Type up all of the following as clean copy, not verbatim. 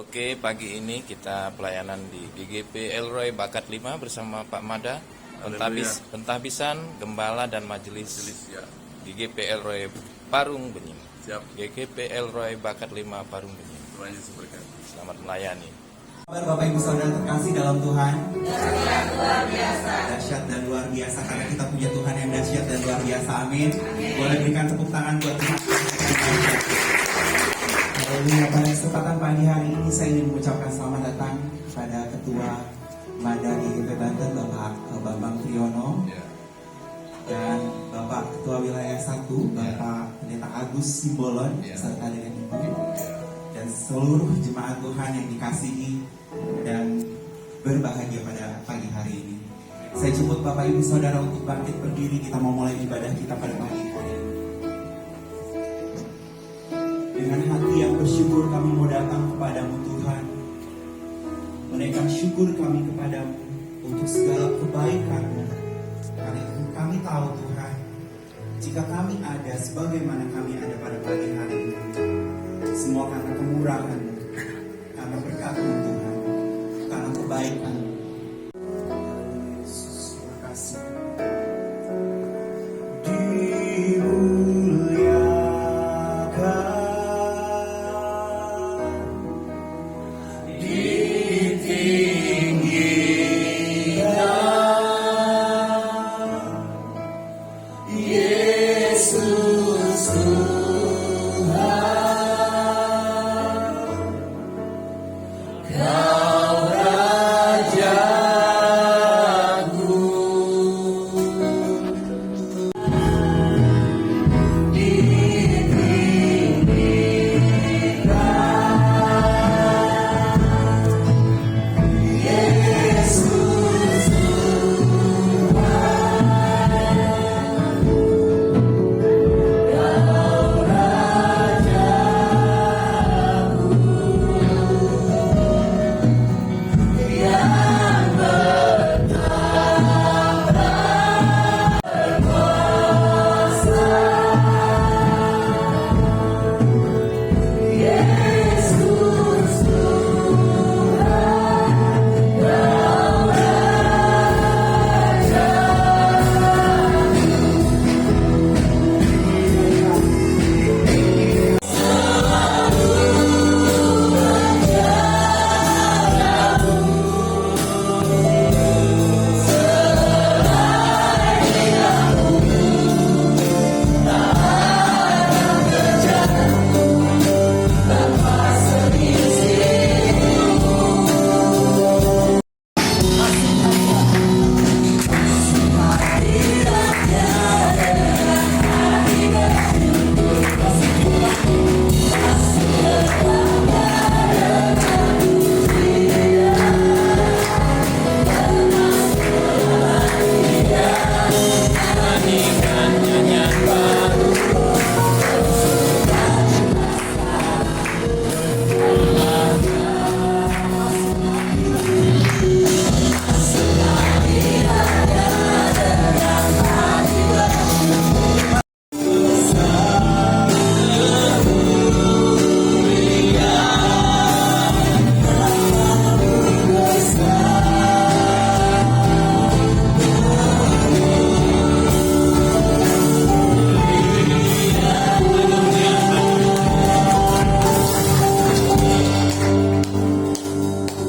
Oke, pagi ini kita pelayanan di GGP Elroy Bakat 5 bersama Pak Mada, Pentahbisan, Gembala dan Majelis Ya. GGP Elroy Parung Benying. Siap. GGP Elroy Bakat 5 Parung Benying. Tuhan Yesus berkati. Selamat melayani. Bapak Ibu Saudara terkasih dalam Tuhan, dahsyat dan luar biasa karena kita punya Tuhan yang dahsyat dan luar biasa. Amin. Boleh berikan tepuk tangan buat Tuhan. Pada kesempatan pagi hari ini saya ingin mengucapkan selamat datang kepada Ketua Mada GGP Banten Bapak Bambang Triyono dan Bapak Ketua Wilayah 1 Bapak Pendeta Agus Simbolon serta dengan Ibu dan seluruh jemaat Tuhan yang dikasihi dan berbahagia pada pagi hari ini. Saya jemput Bapak Ibu Saudara untuk bangkit berdiri, kita mau mulai ibadah kita pada pagi hari ini. Dengan hati yang bersyukur kami mau datang kepadamu Tuhan, menaikkan syukur kami kepadamu untuk segala kebaikan-Mu. Karena itu kami tahu Tuhan, jika kami ada sebagaimana kami ada pada pagi hari ini, semua karena kemurahan-Mu, karena berkat-Mu Tuhan, karena kebaikan-Mu. Yesus, terima kasih.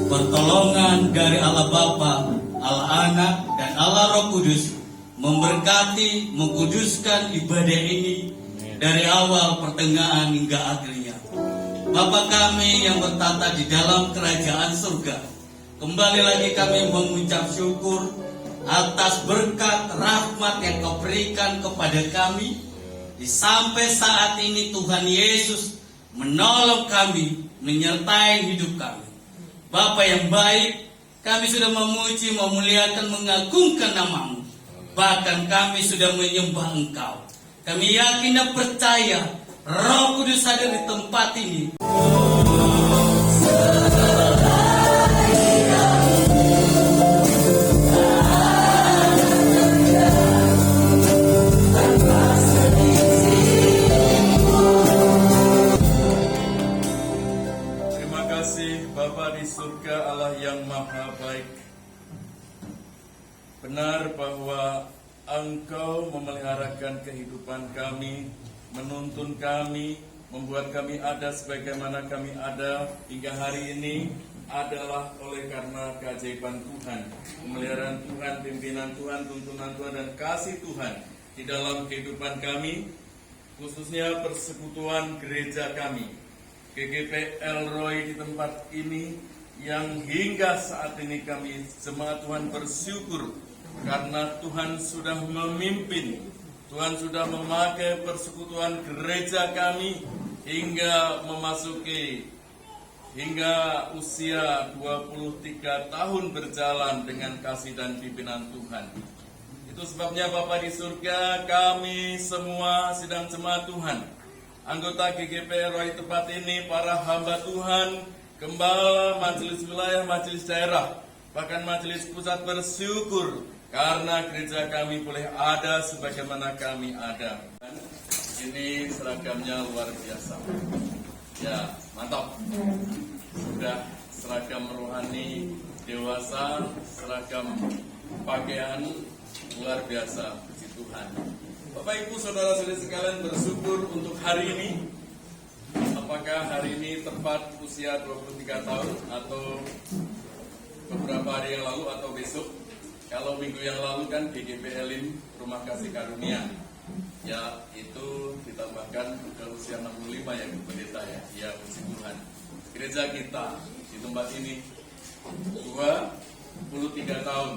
Pertolongan dari Allah Bapa, Allah Anak, dan Allah Roh Kudus memberkati, mengkuduskan ibadah ini dari awal, pertengahan, hingga akhirnya. Bapa kami yang bertata di dalam kerajaan surga, kembali lagi kami mengucap syukur atas berkat rahmat yang Kau berikan kepada kami. Sampai saat ini Tuhan Yesus menolong kami, menyertai hidup kami. Bapa yang baik, kami sudah memuji, memuliakan, mengagungkan nama-Mu. Bahkan kami sudah menyembah Engkau. Kami yakin dan percaya Roh Kudus hadir di tempat ini. Terima kasih kasih Bapa di surga, Allah yang maha baik, benar bahwa Engkau memeliharakan kehidupan kami, menuntun kami, membuat kami ada sebagaimana kami ada hingga hari ini adalah oleh karena keajaiban Tuhan, pemeliharaan Tuhan, pimpinan Tuhan, tuntunan Tuhan, dan kasih Tuhan di dalam kehidupan kami, khususnya persekutuan gereja kami, GGP Elroy di tempat ini, yang hingga saat ini kami jemaat Tuhan bersyukur karena Tuhan sudah memimpin, Tuhan sudah memakai persekutuan gereja kami hingga usia 23 tahun berjalan dengan kasih dan pimpinan Tuhan. Itu sebabnya Bapa di surga, kami semua sidang jemaat Tuhan, anggota GGP Elroy tempat ini, para hamba Tuhan, gembala, majelis wilayah, majelis daerah, bahkan majelis pusat bersyukur karena gereja kami boleh ada sebagaimana kami ada. Ini seragamnya luar biasa. Ya, mantap. Sudah seragam rohani dewasa, seragam pakaian luar biasa, puji Tuhan. Bapak Ibu saudara-saudari sekalian, bersyukur untuk hari ini. Apakah hari ini tepat usia 23 tahun atau beberapa hari yang lalu atau besok? Kalau minggu yang lalu kan GGP Elim Rumah Kasih Karunia, ya itu ditambahkan ke usia 65 ya pendeta ya, ya puji Tuhan. Gereja kita di tempat ini 23 tahun.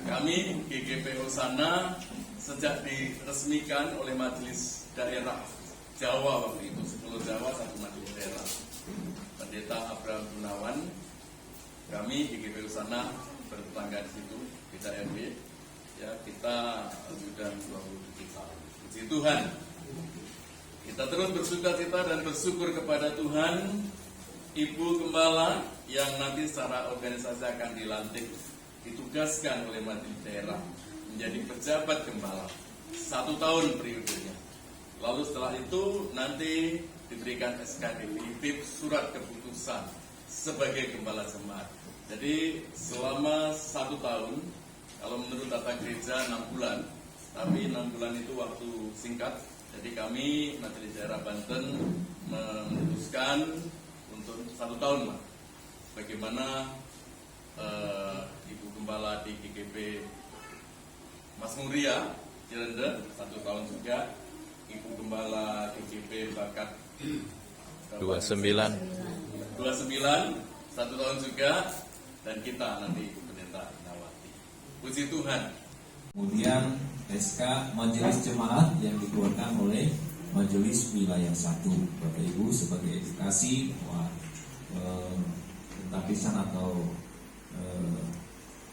Kami GGP Hosana sejak diresmikan oleh Majelis Daerah Jawa waktu itu, 10 Jawa, 1 Majelis Daerah. Pendeta Abraham Gunawan, kami GGP Hosana bertetangga di situ, kita RW, ya kita sudah 27 tahun. Puji Tuhan. Kita terus bersukacita dan bersyukur kepada Tuhan. Ibu Gembala yang nanti secara organisasi akan dilantik, ditugaskan oleh Majelis Daerah menjadi pejabat gembala 1 tahun periodenya. Lalu setelah itu nanti diberikan SK definitif, surat keputusan sebagai gembala jemaat. Jadi selama 1 tahun, kalau menurut tata gereja 6 bulan, tapi 6 bulan itu waktu singkat. Jadi kami Majelis Daerah Banten memutuskan untuk 1 tahun, Pak. Bagaimana Ibu Gembala di GGP Mas Muria Cirende 1 tahun juga, Ibu Gembala GGP Bakat 29 1 tahun juga, dan kita nanti pendeta Nawati. Puji Tuhan. Kemudian SK Majelis Jemaat yang dikeluarkan oleh Majelis Wilayah 1. Bapak Ibu, sebagai edukasi bahwa pentapisan atau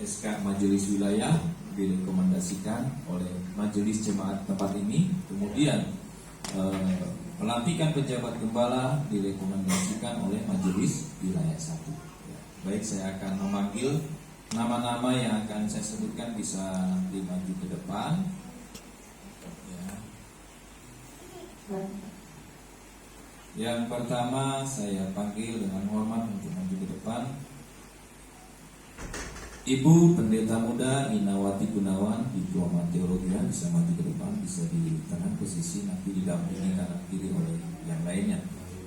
SK Majelis Wilayah direkomendasikan oleh Majelis Jemaat tempat ini. Kemudian pelantikan pejabat gembala direkomendasikan oleh Majelis Wilayah 1. Baik, saya akan memanggil nama-nama yang akan saya sebutkan, bisa dimaju ke depan. Ya. Yang pertama saya panggil dengan hormat untuk maju ke depan, Ibu Pendeta Muda Inawati Gunawan, Diploma Teologi, bisa maju ke depan, bisa di tengah posisi, nanti didampingi kanan kiri oleh yang lainnya.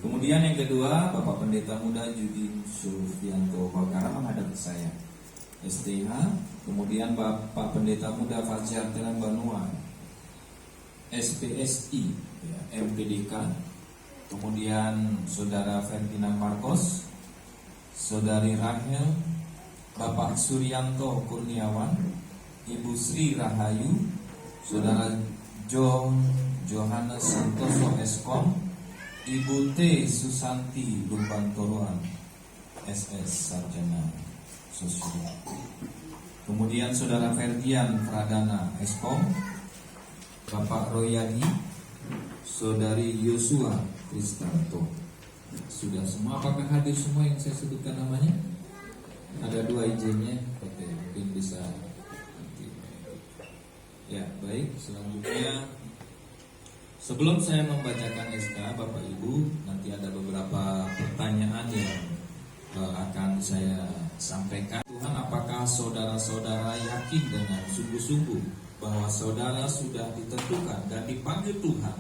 Kemudian yang kedua, Bapak Pendeta Muda Judin Sulfianto Bakara menghadap ke saya, STH. Kemudian Bapak Pendeta Muda Fajar Terang Banua, SPSI, ya, MPDK. Kemudian Saudara Ferdinand Marcos, Saudari Rahel, Bapak Suryanto Kurniawan, Ibu Sri Rahayu, Saudara John Johannes Santoso Eskom, Ibu T. Susanti Lumpantoroan, SS Sarjana Sosial. Kemudian Saudara Ferdian Pradana Eskom, Bapak Royadi, Saudari Yosua Kristanto. Sudah semua? Apakah hadir semua yang saya sebutkan namanya? Ada 2 izinnya. Oke, mungkin bisa nanti. Ya, baik. Selanjutnya, sebelum saya membacakan SK, Bapak Ibu, nanti ada beberapa pertanyaan yang saya sampaikan. Tuhan, apakah saudara-saudara yakin dengan sungguh-sungguh bahwa saudara sudah ditentukan dan dipanggil Tuhan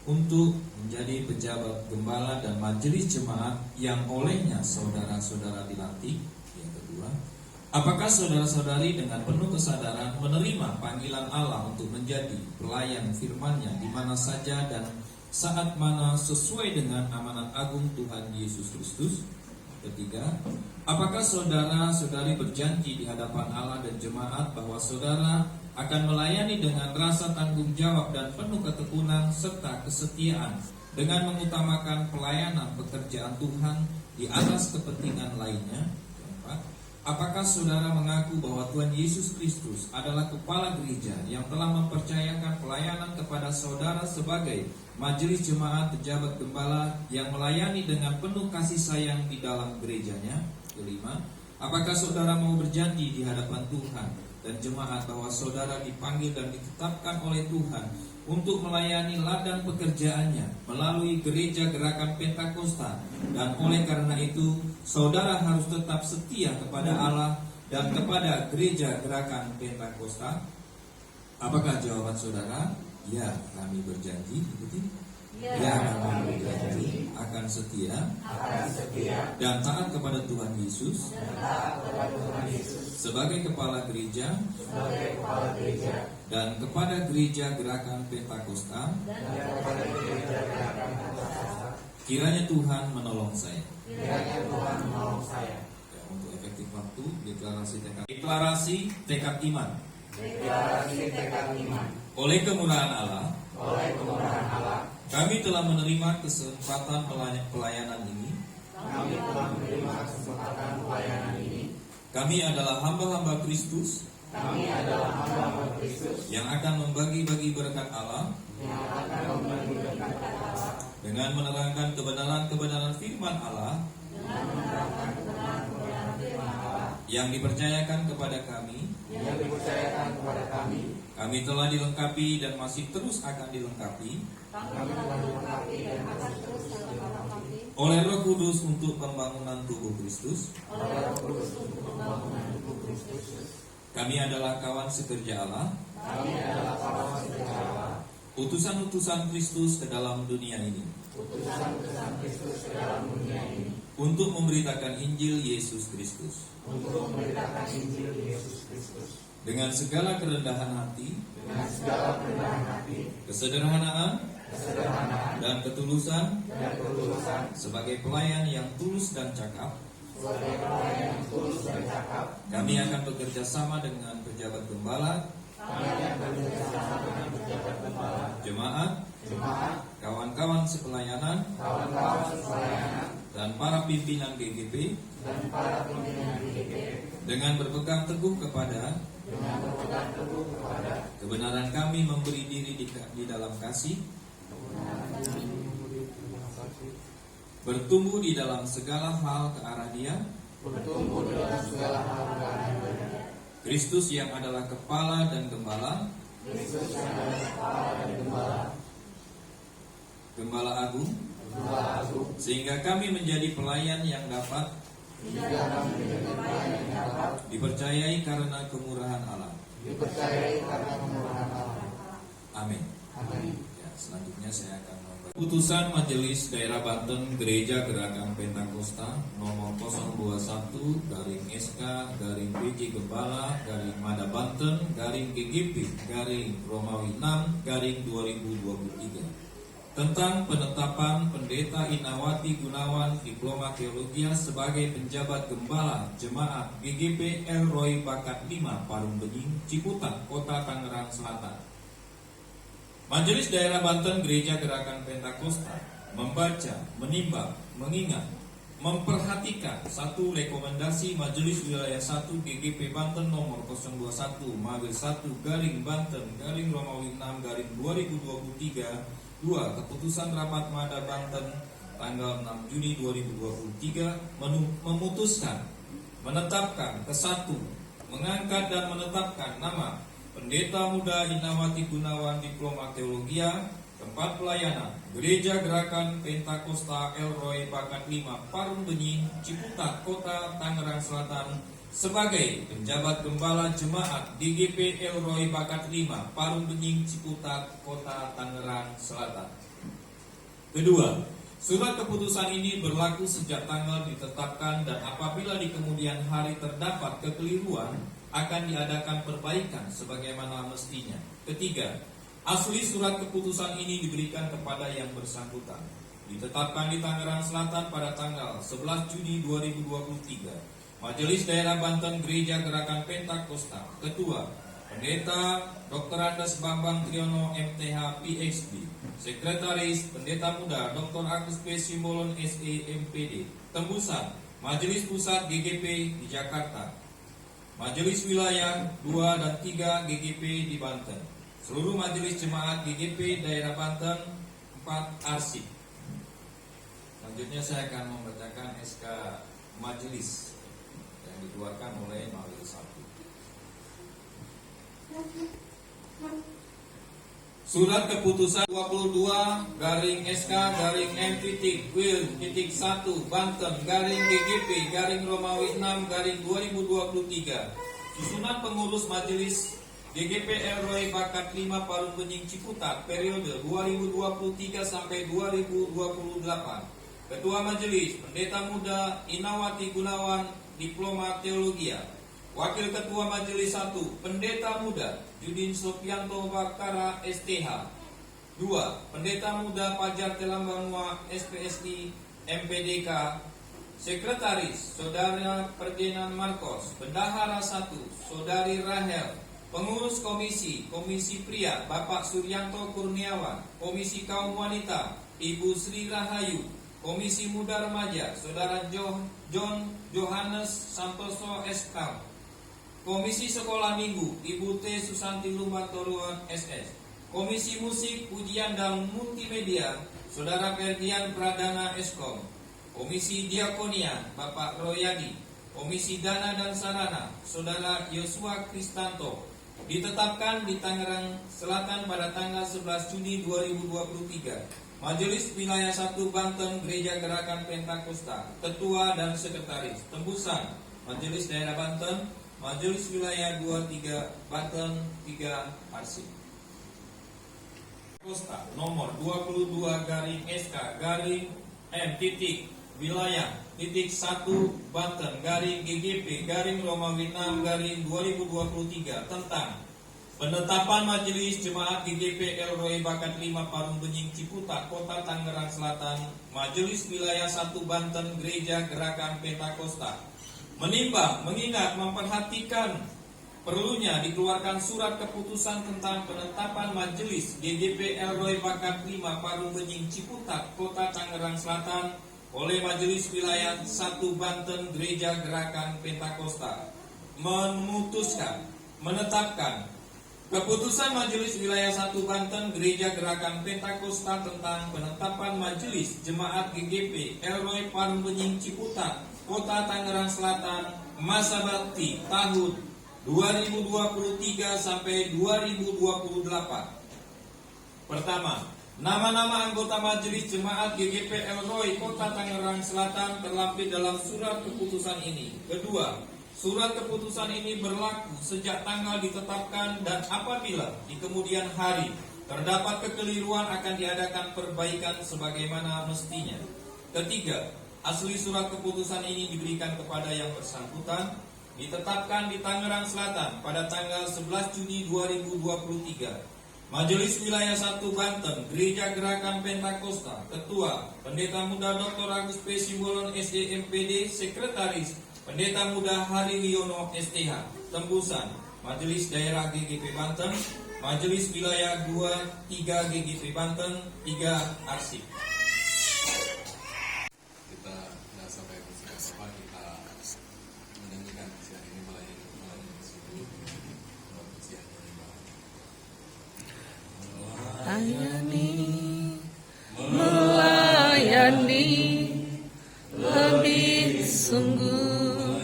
untuk menjadi pejabat gembala dan majelis jemaat yang olehnya saudara-saudara dilantik? Yang kedua, apakah saudara-saudari dengan penuh kesadaran menerima panggilan Allah untuk menjadi pelayan firman-Nya di mana saja dan saat mana sesuai dengan amanat agung Tuhan Yesus Kristus? Ketiga, apakah saudara-saudari berjanji di hadapan Allah dan jemaat bahwa saudara akan melayani dengan rasa tanggung jawab dan penuh ketekunan serta kesetiaan dengan mengutamakan pelayanan pekerjaan Tuhan di atas kepentingan lainnya? Keempat, apakah saudara mengaku bahwa Tuhan Yesus Kristus adalah kepala gereja yang telah mempercayakan pelayanan kepada saudara sebagai majelis jemaat pejabat gembala yang melayani dengan penuh kasih sayang di dalam gerejanya? Kelima, apakah saudara mau berjanji di hadapan Tuhan dan jemaat bahwa saudara dipanggil dan ditetapkan oleh Tuhan untuk melayani ladang pekerjaannya melalui gereja gerakan Pentakosta, dan oleh karena itu saudara harus tetap setia kepada Allah dan kepada gereja gerakan Pentakosta? Apakah jawaban saudara? Ya, kami berjanji. Ikuti. Ya, kami berjanji akan setia dan taat kepada Tuhan Yesus sebagai kepala gereja dan kepada gereja gerakan Pentakosta. Kiranya Tuhan menolong saya. Ya, untuk efektif waktu, deklarasi tekad iman. Oleh kemurahan Allah, kami telah menerima kesempatan pelayanan ini. Kami adalah hamba-hamba Kristus yang akan membagi-bagi berkat Allah dengan menerangkan kebenaran firman Allah yang dipercayakan kepada kami. Kami telah dilengkapi dan masih terus akan dilengkapi oleh Roh Kudus untuk pembangunan tubuh Kristus. Kami adalah kawan sekerja Allah, utusan-utusan Kristus ke dalam dunia ini, untuk memberitakan Injil Yesus Kristus. Dengan segala kerendahan hati, kesederhanaan, dan ketulusan, sebagai pelayan yang tulus dan cakap, kami akan bekerja sama dengan pejabat gembala, jemaat, kawan-kawan sepelayanan, dan para pimpinan GGP, dengan berpegang teguh kepada kebenaran kami memberi diri di dalam kasih, bertumbuh di dalam segala hal ke arah Dia, Kristus yang adalah kepala dan gembala, Gembala Agung, sehingga kami menjadi pelayan yang dapat dipercayai karena kemurahan Allah. Amin. Ya, selanjutnya saya akan membaca putusan Majelis Daerah Banten Gereja Gerakan Pentakosta nomor 021/SK/BJ Gembala Mada Banten GGP Romawi 6/2023 tentang penetapan Pendeta Inawati Gunawan Diploma Teologia sebagai penjabat gembala jemaat GGP Elroy Bakat 5 Parung Bening, Ciputat, Kota Tangerang Selatan. Majelis Daerah Banten Gereja Gerakan Pentakosta membaca, menimbang, mengingat, memperhatikan satu rekomendasi Majelis Wilayah 1 GGP Banten nomor 021/1/Banten Romawi 6/2023. 2. Keputusan Rapat Mada Banten tanggal 6 Juni 2023 memutuskan, menetapkan, ke-1, mengangkat dan menetapkan nama Pendeta Muda Inawati Gunawan Diploma Teologia, Tempat pelayanan Gereja Gerakan Pentakosta Elroy Bakat 5 Parung Benying, Ciputat, Kota Tangerang Selatan sebagai penjabat gembala jemaat GGP Elroy Bakat 5 Parung Benying, Ciputat, Kota Tangerang Selatan. Kedua, surat keputusan ini berlaku sejak tanggal ditetapkan dan apabila di kemudian hari terdapat kekeliruan akan diadakan perbaikan sebagaimana mestinya. Ketiga, asli surat keputusan ini diberikan kepada yang bersangkutan. Ditetapkan di Tangerang Selatan pada tanggal 11 Juni 2023. Majelis Daerah Banten Gereja Gerakan Pentakosta. Ketua, Pendeta Dr. Andes Bambang Triono MTH PhD. Sekretaris, Pendeta Muda Dr. Agus P. Simbolon SE MPD. Tembusan, Majelis Pusat GGP di Jakarta. Majelis Wilayah 2 dan 3 GGP di Banten. Seluruh Majelis Jemaat GGP Daerah Banten 4 arsip. Selanjutnya saya akan membacakan SK Majelis yang dikeluarkan oleh Majelis 1. Surat keputusan 22 garing SK garing M.Wil.1 Banten garing GGP garing Romawi 6 garing 2023. Susunan pengurus Majelis GGP Elroy Bakat 5 Parung Benying Ciputat periode 2023 sampai 2028. Ketua Majelis Pendeta Muda Inawati Gunawan Diploma Teologia. Wakil Ketua Majelis 1 Pendeta Muda Judin Sopianto Bakara STH. 2. Pendeta Muda Pajar Telambanua SPSI MPDK. Sekretaris Saudara Ferdinand Marcos. Bendahara 1 Saudari Rahel. Pengurus Komisi Pria Bapak Suryanto Kurniawan. Komisi Kaum Wanita Ibu Sri Rahayu. Komisi Muda Remaja Saudara John Johannes Santoso SK. Komisi Sekolah Minggu Ibu T. Susanti Lumbatoruan SS. Komisi Musik Pujian dan Multimedia Saudara Ferdian Pradana Eskom. Komisi Diakonia Bapak Royadi. Komisi Dana dan Sarana Saudara Yosua Kristanto. Ditetapkan di Tangerang Selatan pada tanggal 11 Juni 2023. Majelis Wilayah 1 Banten Gereja Gerakan Pentakosta. Ketua dan Sekretaris. Tembusan Majelis Daerah Banten Majelis Wilayah 23 Banten 3 arsip. Kosta nomor 22 garing SK garing M titik wilayah titik 1 Banten garing GGP garing Romawi 6 garing 2023 tentang penetapan Majelis Jemaat GGP Elroy Bakat 5 Parung Benying Ciputat Kota Tangerang Selatan. Majelis Wilayah 1 Banten Gereja Gerakan Pentakosta menimbang, mengingat, memperhatikan perlunya dikeluarkan surat keputusan tentang penetapan Majelis GGP Elroy Bakat 5 Parung Benying Ciputat Kota Tangerang Selatan oleh Majelis Wilayah 1 Banten Gereja Gerakan Pentakosta, memutuskan, menetapkan keputusan Majelis Wilayah 1 Banten Gereja Gerakan Pentakosta tentang penetapan Majelis Jemaat GGP Elroy Parung Benying Ciputat Kota Tangerang Selatan masa bakti tahun 2023 sampai 2028. Pertama, nama-nama anggota Majelis Jemaat GGP Elroy Kota Tangerang Selatan terlampir dalam surat keputusan ini. Kedua, surat keputusan ini berlaku sejak tanggal ditetapkan dan apabila di kemudian hari terdapat kekeliruan akan diadakan perbaikan sebagaimana mestinya. Ketiga, asli surat keputusan ini diberikan kepada yang bersangkutan. Ditetapkan di Tangerang Selatan pada tanggal 11 Juni 2023. Majelis Wilayah 1 Banten Gereja Gerakan Pentakosta. Ketua Pendeta Muda Dr. Agus P. Simbolon SE MPD. Sekretaris Pendeta Muda Hari Wiono STH. Tembusan Majelis Daerah GGP Banten. Majelis Wilayah 2 3 GGP Banten 3 arsip. Melayani lebih sungguh,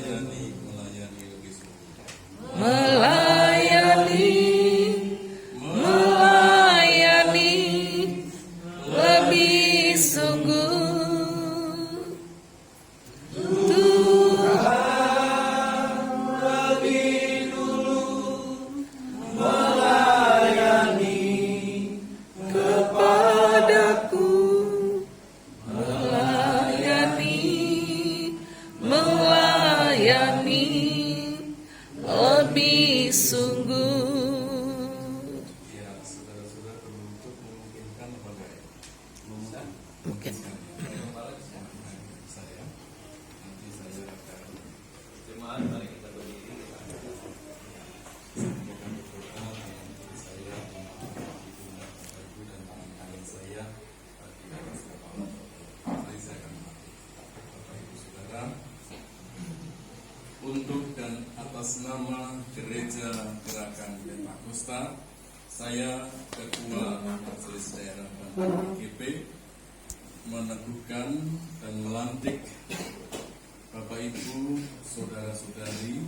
melayani layani lebih sungguh. Ya, saudara-saudara untuk memungkinkan apa ya? Mungkin. Saya nanti saya akan Jemaat, mari kita berdiri. sampaikan berdoa yang saya ibu dan tangan saya bagi atas kepala. Mari saya akan mati. Bapak Ibu Saudara, untuk dan atas nama Gereja Gerakan Pentakosta, saya Ketua Majelis Daerah Banten GP meneguhkan dan melantik Bapak Ibu, Saudara-saudari,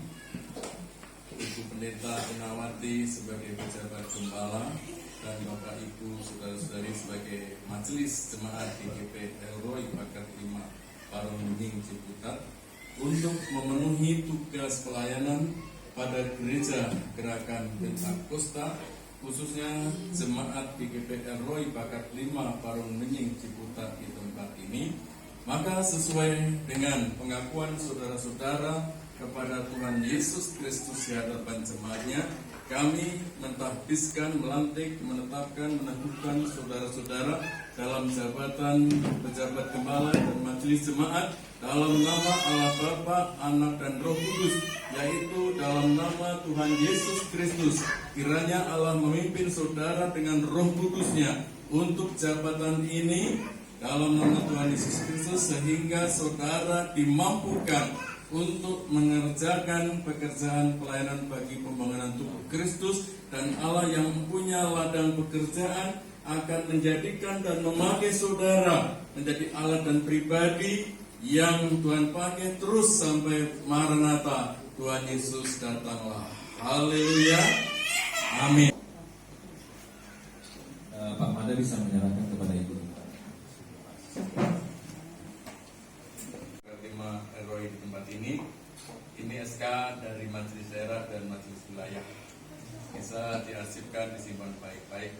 Ibu Pendeta Inawati sebagai pejabat gembala dan Bapak Ibu, Saudara-saudari sebagai Majelis Jemaat GGP Elroy Bakat 5 Parungming Ciputat untuk memenuhi tugas pelayanan pada Gereja Gerakan Pentakosta, khususnya Jemaat GGP Elroy Bakat 5 Parungming Ciputat di tempat ini. Maka sesuai dengan pengakuan saudara-saudara kepada Tuhan Yesus Kristus di hadapan jemaatnya, kami mentahbiskan, melantik, menetapkan, meneguhkan saudara-saudara dalam jabatan pejabat gembala dan majelis jemaat dalam nama Allah Bapa, Anak dan Roh Kudus, yaitu dalam nama Tuhan Yesus Kristus. Kiranya Allah memimpin saudara dengan Roh Kudus-Nya untuk jabatan ini dalam nama Tuhan Yesus Kristus, sehingga saudara dimampukan untuk mengerjakan pekerjaan pelayanan bagi pembangunan tubuh Kristus, dan Allah yang punya ladang pekerjaan akan menjadikan dan memakai saudara menjadi alat dan pribadi yang Tuhan pakai terus sampai Maranatha, Tuhan Yesus datanglah. Haleluya. Amin. Pak Mada bisa menyerahkan kepada Ibu. Terima ROI di tempat ini SK dari Majelis Daerah dan Majelis Wilayah, bisa diarsipkan, disimpan baik-baik,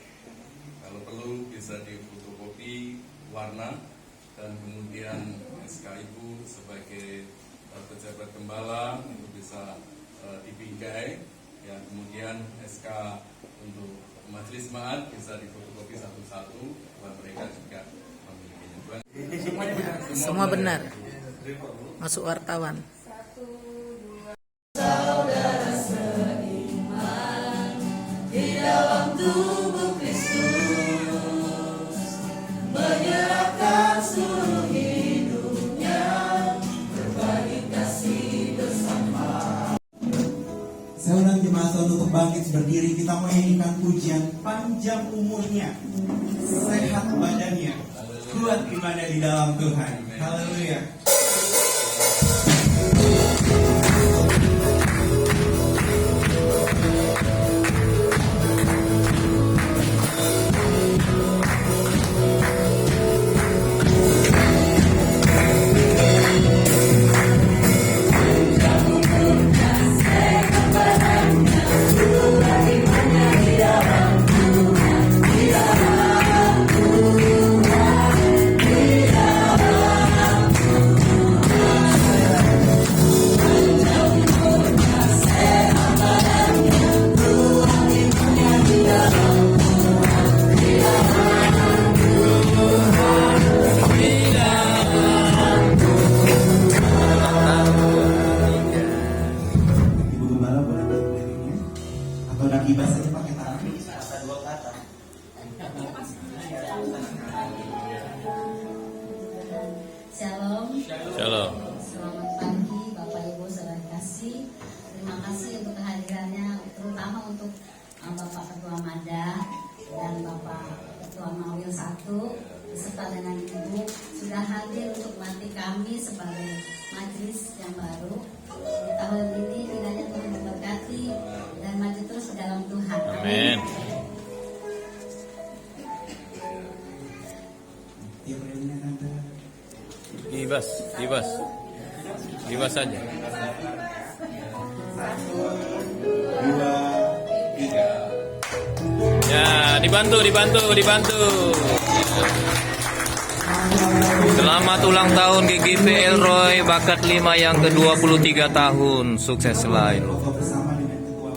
kalau perlu bisa difotokopi warna, dan kemudian SK Ibu sebagai pejabat gembala itu bisa dibingkai, ya, kemudian SK untuk Majelis Jemaat bisa difotokopi satu-satu, buat mereka juga memilikinya. Semua benar. Masuk wartawan. Saudara seiman di dalam tubuh Kristus, menyerahkan seluruh hidupnya, berbagi kasih bersama. Saya undang jemaat untuk bangkit berdiri. Kita menyanyikan pujian panjang umurnya, sehat badannya, kuat imannya di dalam Tuhan. Haleluya. Shalom. Shalom. Selamat pagi Bapak Ibu saudara kasih. Terima kasih untuk kehadirannya, terutama untuk Bapak Ketua Mada dan Bapak Ketua Mawil 1 beserta dengan Ibu sudah hadir untuk melantik kami sebagai majelis yang baru. Di tahun ini kiranya Tuhan memberkati dan maju terus dalam Tuhan. Amin. Ibas saja. 1, 2, 3. Ya, dibantu. Semangat Selamat ulang tahun GGP Elroy Bakat 5 yang ke-23 tahun. Sukses selalu. Bersama dengan ketua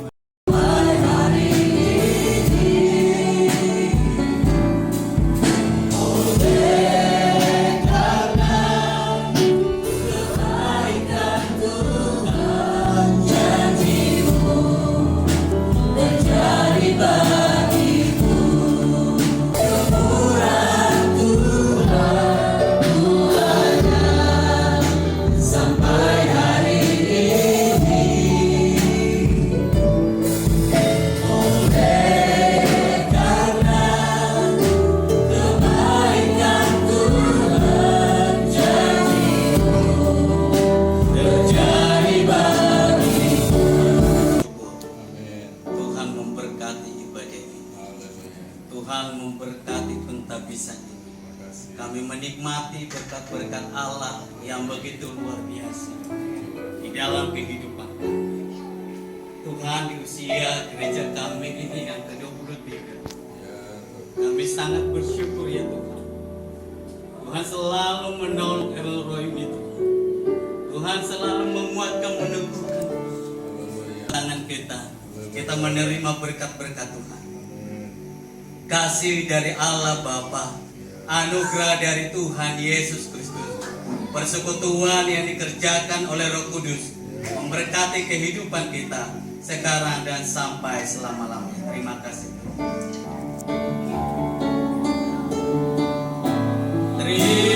Tuhan memberkati ibadah ini. Tuhan memberkati pentabisan ini. Kami menikmati berkat-berkat Allah yang begitu luar biasa di dalam kehidupan kami. Tuhan, di usia gereja kami ini yang ke-23, kami sangat bersyukur ya Tuhan. Tuhan selalu menolong Elroy itu. Tuhan selalu menguatkan, meneguhkan tangan kita menerima berkat-berkat Tuhan. Kasih dari Allah Bapa, anugerah dari Tuhan Yesus Kristus, persekutuan yang dikerjakan oleh Roh Kudus memberkati kehidupan kita sekarang dan sampai selama-lamanya. Terima kasih. Terima